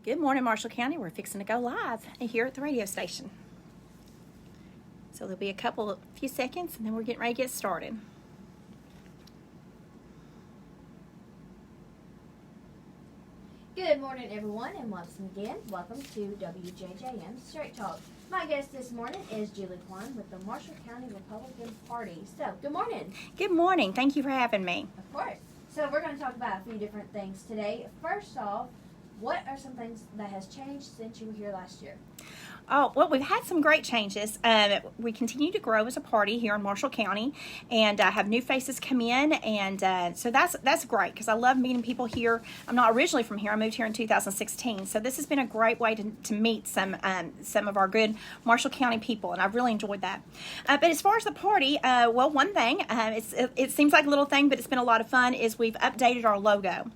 Good morning, Marshall County. We're fixing to go live here at the radio station. So there'll be a few seconds, and then we're getting ready to get started. Good morning, everyone, and once again, welcome to WJJM Straight Talk. My guest this morning is Julie Kwan with the Marshall County Republican Party. So, good morning. Good morning. Thank you for having me. Of course. So, we're going to talk about a few different things today. First off, what are some things that has changed since you were here last year? Oh, well, we've had some great changes. We continue to grow as a party here in Marshall County and have new faces come in. And so that's great because I love meeting people here. I'm not originally from here. I moved here in 2016. So this has been a great way to meet some of our good Marshall County people, and I've really enjoyed that. But as far as the party, well, one thing, it seems like a little thing, but it's been a lot of fun, is we've updated our logo.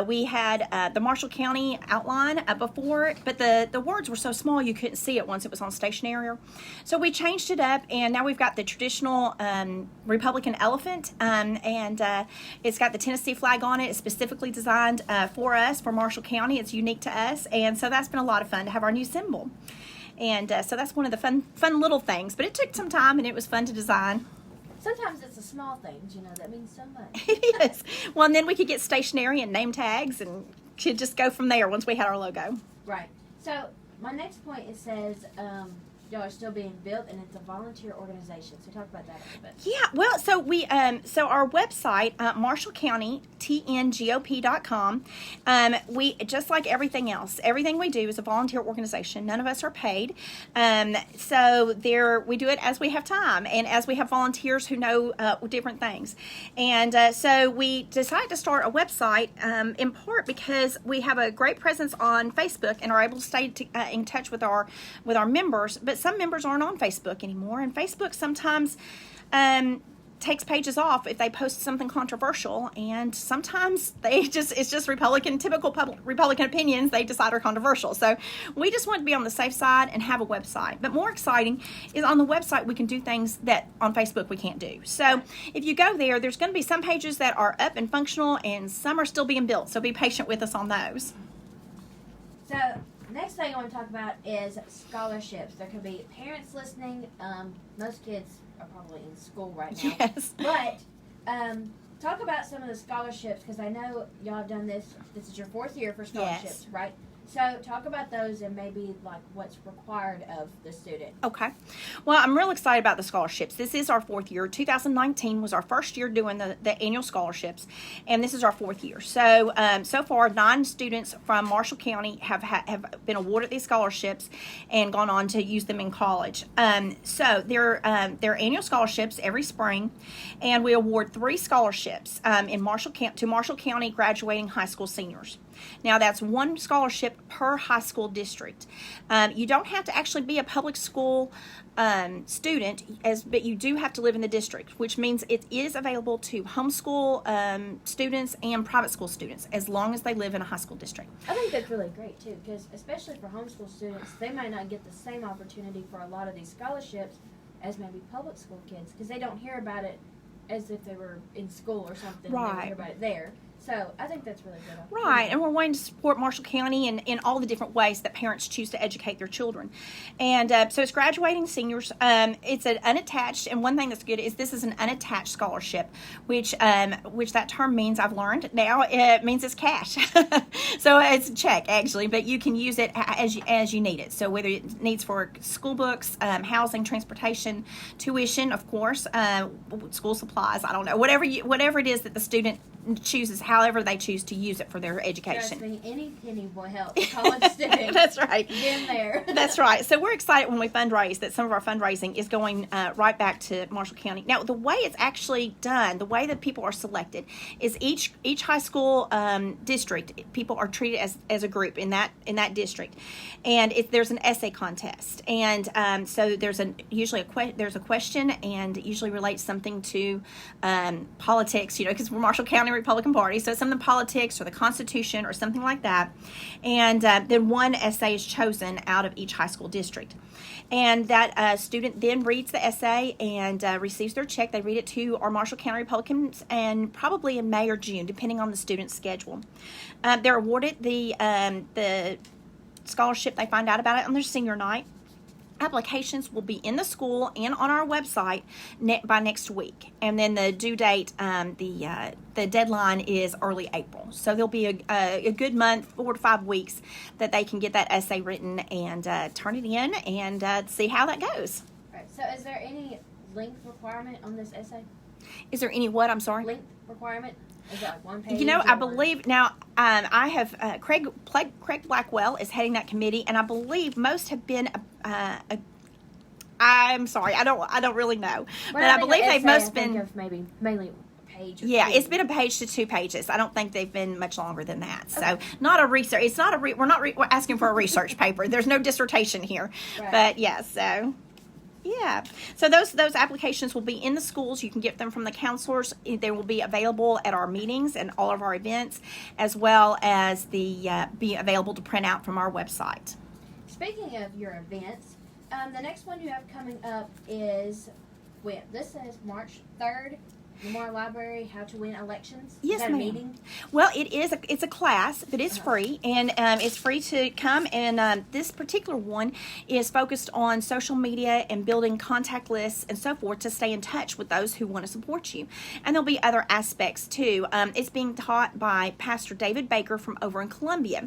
We had the Marshall County outline before, but the words were so small you couldn't see it once it was on stationery. So we changed it up, and now we've got the traditional Republican elephant, and it's got the Tennessee flag on it. It's specifically designed for us, for Marshall County. It's unique to us, and so that's been a lot of fun to have our new symbol. And so that's one of the fun little things, but it took some time, and it was fun to design. Sometimes it's the small things, that means so much. It is. Well, and then we could get stationery and name tags, and could just go from there once we had our logo. Right. So my next point, it says y'all are still being built, and it's a volunteer organization. So talk about that a little bit. Yeah, well, so we so our website, marshallcountytngop.com, we, just like everything else, everything we do is a volunteer organization. None of us are paid. So we do it as we have time and as we have volunteers who know different things. And so we decided to start a website in part because we have a great presence on Facebook and are able to stay in touch with our members, but some members aren't on Facebook anymore, and Facebook sometimes takes pages off if they post something controversial, and sometimes it's just typical Republican opinions they decide are controversial. So we just want to be on the safe side and have a website. But more exciting is on the website we can do things that on Facebook we can't do. So if you go there's going to be some pages that are up and functional, and some are still being built, so be patient with us on those. So next thing I want to talk about is scholarships. There could be parents listening. Most kids are probably in school right now. Yes. But talk about some of the scholarships, because I know y'all have done this. This is your 4th year for scholarships, yes. Right? So talk about those and maybe like what's required of the student. Okay. Well, I'm real excited about the scholarships. This is our 4th year. 2019 was our first year doing the annual scholarships, and this is our 4th year. So so far, 9 students from Marshall County have been awarded these scholarships and gone on to use them in college. So they're annual scholarships every spring, and we award 3 scholarships to Marshall County graduating high school seniors. Now, that's 1 scholarship per high school district. You don't have to actually be a public school student, but you do have to live in the district, which means it is available to homeschool students and private school students as long as they live in a high school district. I think that's really great, too, because especially for homeschool students, they might not get the same opportunity for a lot of these scholarships as maybe public school kids, because they don't hear about it as if they were in school or something. Right. They hear about it there. So I think that's really good. Right, and we're wanting to support Marshall County in all the different ways that parents choose to educate their children. And so it's graduating seniors. It's an unattached, and one thing that's good is this is an unattached scholarship, which that term means, I've learned now, it means it's cash. So it's a check, actually, but you can use it as you need it. So whether it needs for school books, housing, transportation, tuition, of course, school supplies, I don't know, whatever it is that the student chooses, however they choose to use it for their education. Trust me, any penny will help a college student. That's right. Get in there. That's right. So we're excited when we fundraise that some of our fundraising is going right back to Marshall County. Now, the way it's actually done, the way that people are selected, is each high school district, people are treated as a group in that district, and there's an essay contest, and so there's usually a question, and it usually relates something to politics, because we're Marshall County Republican Party, so some of the politics or the Constitution or something like that. And then one essay is chosen out of each high school district. And that student then reads the essay and receives their check. They read it to our Marshall County Republicans, and probably in May or June, depending on the student's schedule. They're awarded the scholarship. They find out about it on their senior night. Applications will be in the school and on our website by next week, and then the due date, the deadline is early April. So there'll be a good month, 4 to 5 weeks, that they can get that essay written and turn it in and see how that goes. All right. So is there any length requirement on this essay? Is there any what? I'm sorry. Length requirement? Is it like 1 page? You know, I believe now. I have Craig Blackwell is heading that committee, and I believe most have been. I'm sorry, I don't really know, but I believe they've most been maybe mainly a page. Or yeah, two. it's been a page to 2 pages. I don't think they've been much longer than that. So not a research. It's not a. We're not we're asking for a research paper. There's no dissertation here, Right. But yeah. So. Yeah. So those applications will be in the schools. You can get them from the counselors. They will be available at our meetings and all of our events, as well as be available to print out from our website. Speaking of your events, the next one you have coming up is this says March 3rd. Memorial Library, How to Win Elections. Yes, is that ma'am. a meeting? Well, it's a class, but it's free, and it's free to come. And this particular one is focused on social media and building contact lists and so forth to stay in touch with those who want to support you. And there'll be other aspects too. It's being taught by Pastor David Baker from over in Columbia,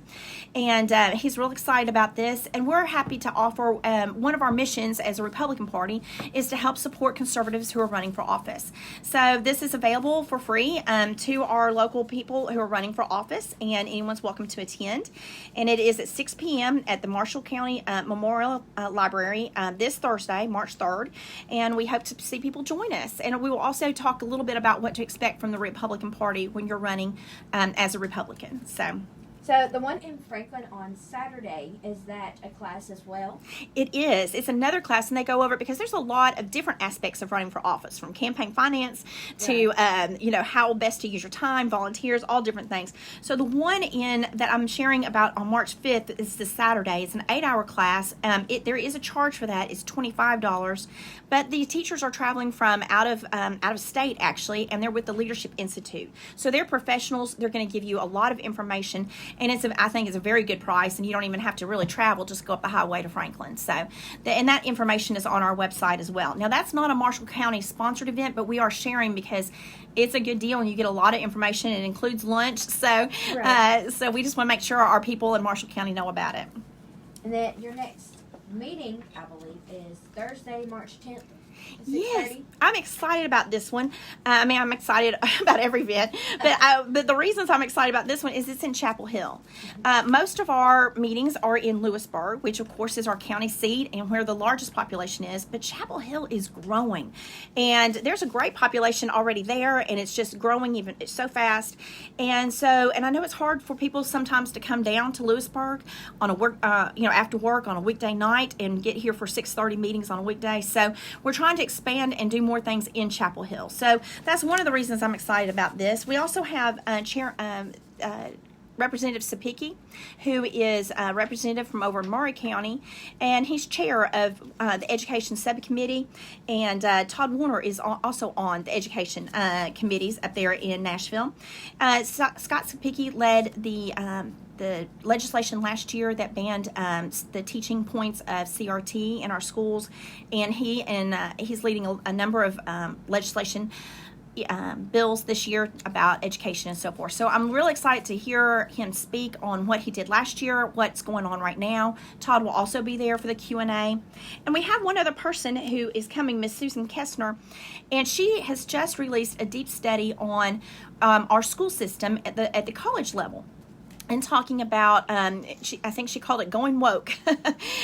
and he's real excited about this. And we're happy to offer one of our missions as a Republican Party is to help support conservatives who are running for office. So this is available for free to our local people who are running for office, and anyone's welcome to attend. And it is at 6 p.m. at the Marshall County Memorial Library this Thursday, March 3rd, and we hope to see people join us. And we will also talk a little bit about what to expect from the Republican Party when you're running as a Republican. So the one in Franklin on Saturday, is that a class as well? It is. It's another class, and they go over it because there's a lot of different aspects of running for office, from campaign finance to, how best to use your time, volunteers, all different things. So the one that I'm sharing about on March 5th is this Saturday. It's an 8-hour class. There is a charge for that. It's $25, but the teachers are traveling from out of state actually, and they're with the Leadership Institute. So they're professionals. They're going to give you a lot of information. And I think it's a very good price, and you don't even have to really travel, just go up the highway to Franklin. So, and that information is on our website as well. Now, that's not a Marshall County sponsored event, but we are sharing because it's a good deal, and you get a lot of information. It includes lunch, so so we just want to make sure our people in Marshall County know about it. And then your next meeting, I believe, is Thursday, March 10th. Yes, I'm excited about this one. I'm excited about every event, but the reasons I'm excited about this one is it's in Chapel Hill. Most of our meetings are in Lewisburg, which of course is our county seat and where the largest population is, but Chapel Hill is growing, and there's a great population already there, and it's just growing it's so fast. And I know it's hard for people sometimes to come down to Lewisburg on after work on a weekday night and get here for 6:30 meetings on a weekday. So we're trying to expand and do more things in Chapel Hill. So that's one of the reasons I'm excited about this. We also have Representative Sapicki, who is a representative from over in Maury County, and he's chair of the Education Subcommittee, and Todd Warner is also on the Education committees up there in Nashville. Scott Sapicki led the legislation last year that banned the teaching points of CRT in our schools, and he's leading a number of legislation bills this year about education and so forth. So I'm really excited to hear him speak on what he did last year, what's going on right now. Todd will also be there for the Q&A. And we have one other person who is coming, Miss Susan Kessner, and she has just released a deep study on our school system at the college level, and talking about, I think she called it going woke,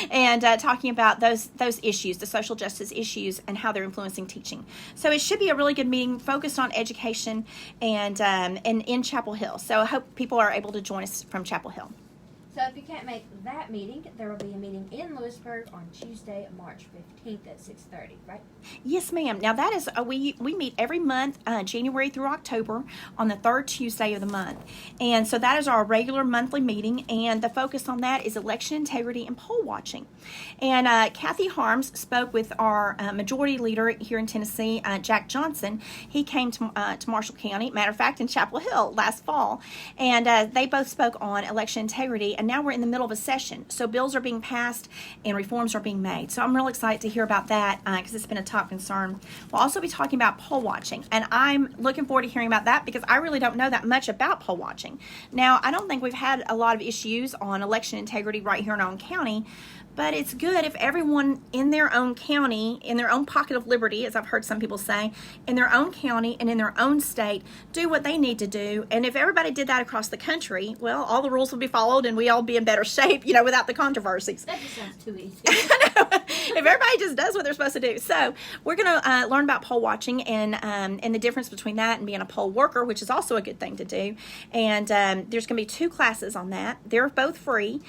and talking about those issues, the social justice issues, and how they're influencing teaching. So it should be a really good meeting focused on education and in Chapel Hill. So I hope people are able to join us from Chapel Hill. So if you can't make that meeting, there will be a meeting in Lewisburg on Tuesday, March 15th at 6:30, right? Yes, ma'am. Now that is we meet every month, January through October, on the third Tuesday of the month, and so that is our regular monthly meeting. And the focus on that is election integrity and poll watching. And Kathy Harms spoke with our majority leader here in Tennessee, Jack Johnson. He came to Marshall County, matter of fact, in Chapel Hill last fall, and they both spoke on election integrity. And now we're in the middle of a session, so bills are being passed and reforms are being made. So I'm real excited to hear about that because it's been a top concern. We'll also be talking about poll watching, and I'm looking forward to hearing about that because I really don't know that much about poll watching. Now, I don't think we've had a lot of issues on election integrity right here in our own county, but it's good if everyone in their own county, in their own pocket of liberty, as I've heard some people say, in their own county and in their own state, do what they need to do. And if everybody did that across the country, well, all the rules would be followed and we all be in better shape, without the controversies. That just sounds too easy. If everybody just does what they're supposed to do. So we're going to learn about poll watching and the difference between that and being a poll worker, which is also a good thing to do. And there's going to be 2 classes on that. They're both free.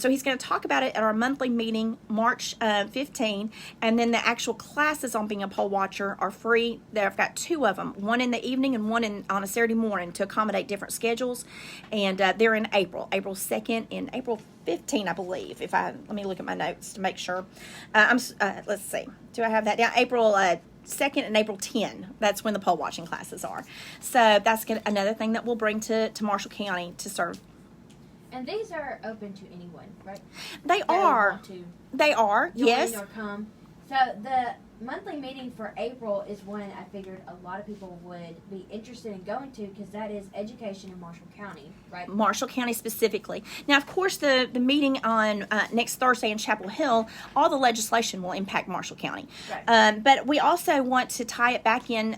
So he's going to talk about it at our monthly meeting March 15, and then the actual classes on being a poll watcher are free. I've got 2 of them, one in the evening and one on a Saturday morning to accommodate different schedules, and they're in April 2nd and April 15, I believe. Let me look at my notes to make sure. Let's see, do I have that down? April 2nd and April 10. That's when the poll watching classes are. So that's another thing that we'll bring to Marshall County to serve. And these are open to anyone, right? They are. They are, yes. Or come. So the monthly meeting for April is one I figured a lot of people would be interested in going to because that is education in Marshall County, right? Marshall County specifically. Now, of course, the meeting on next Thursday in Chapel Hill, all the legislation will impact Marshall County. Right. But we also want to tie it back in.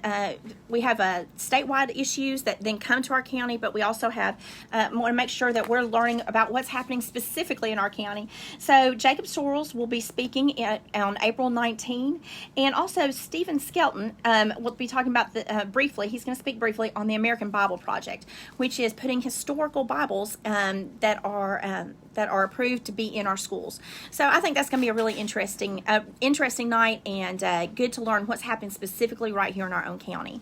We have statewide issues that then come to our county, but we also want to make sure that we're learning about what's happening specifically in our county. So Jacob Sorrells will be speaking on April 19. And also, Stephen Skelton will be talking about briefly. He's going to speak briefly on the American Bible Project, which is putting historical Bibles that are approved to be in our schools. So I think that's going to be a really interesting night and good to learn what's happening specifically right here in our own county.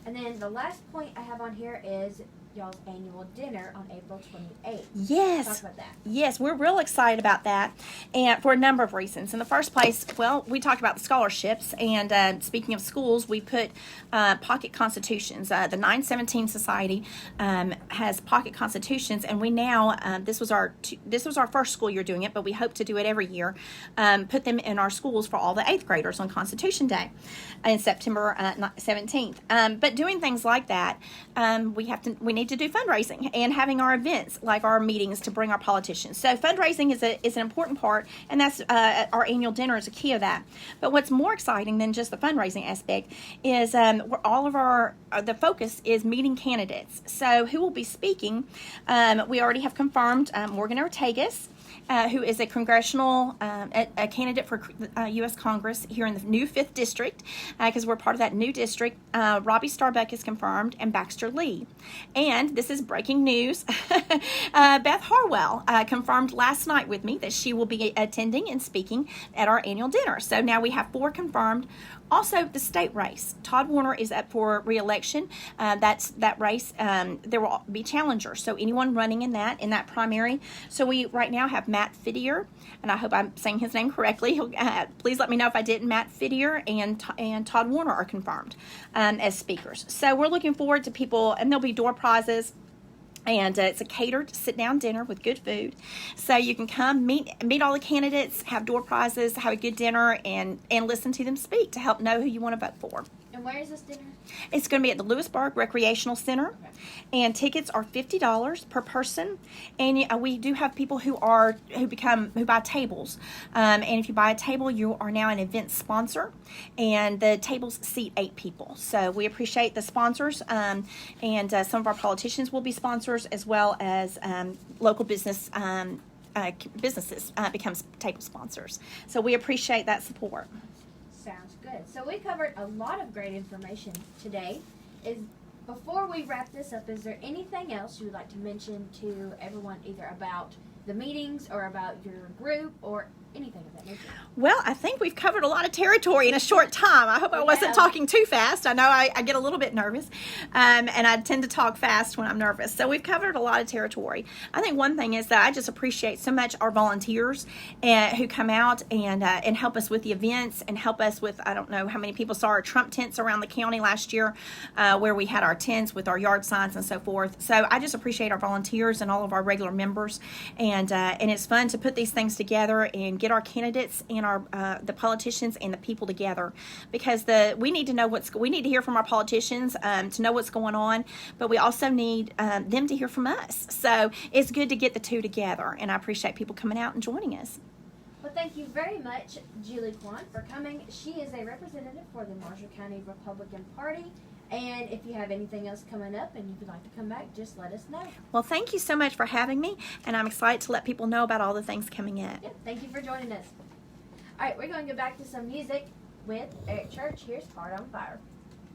And then the last point I have on here is y'all's annual dinner on April 28th. Yes. Talk about that. Yes, we're real excited about that, and for a number of reasons. In the first place, well, we talked about the scholarships, and speaking of schools, we put pocket constitutions. The 917 Society has pocket constitutions, and we now this was our first school year doing it, but we hope to do it every year. Put them in our schools for all the 8th graders on Constitution Day, in September 17th. But doing things like that, we need to do fundraising and having our events like our meetings to bring our politicians. So fundraising is an important part, and that's our annual dinner is a key of that. But what's more exciting than just the fundraising aspect is the focus is meeting candidates. So who will be speaking? We already have confirmed Morgan Ortegas, who is a congressional a candidate for U.S. Congress here in the new 5th District, because we're part of that new district. Robbie Starbuck is confirmed, and Baxter Lee. And this is breaking news. Beth Harwell confirmed last night with me that she will be attending and speaking at our annual dinner. So now we have 4 confirmed. Also, the state race. Todd Warner is up for re-election. That race. There will be challengers. So anyone running in that primary. So we right now have Matt Fittier, and I hope I'm saying his name correctly. Please let me know if I didn't. Matt Fittier and Todd Warner are confirmed as speakers. So we're looking forward to people, and there'll be door prizes. And it's a catered sit-down dinner with good food. So you can come, meet all the candidates, have door prizes, have a good dinner, and listen to them speak to help know who you want to vote for. And where is this dinner? It's going to be at the Lewisburg Recreational Center. Okay. And tickets are $50 per person. And we do have people who buy tables. And if you buy a table, you are now an event sponsor. And the tables seat 8 people. So we appreciate the sponsors. And some of our politicians will be sponsors, as well as local businesses become table sponsors. So we appreciate that support. Sounds good. So we covered a lot of great information today. before we wrap this up, is there anything else you would like to mention to everyone, either about the meetings or about your group or anything of that nature? Well, I think we've covered a lot of territory in a short time. I hope I wasn't talking too fast. I know I get a little bit nervous, and I tend to talk fast when I'm nervous. So we've covered a lot of territory. I think one thing is that I just appreciate so much our volunteers who come out and help us with the events and help us with, I don't know how many people saw our Trump tents around the county last year, where we had our tents with our yard signs and so forth. So I just appreciate our volunteers and all of our regular members, and it's fun to put these things together and get our candidates and our the politicians and the people together, because we need to know we need to hear from our politicians to know what's going on, but we also need them to hear from us. So it's good to get the two together, and I appreciate people coming out and joining us. Well, thank you very much, Julie Quan, for coming. She is a representative for the Marshall County Republican Party. And if you have anything else coming up and you would like to come back, just let us know. Well, thank you so much for having me, and I'm excited to let people know about all the things coming up. Yep, thank you for joining us. All right, we're going to go back to some music with Eric Church. Here's Heart on Fire.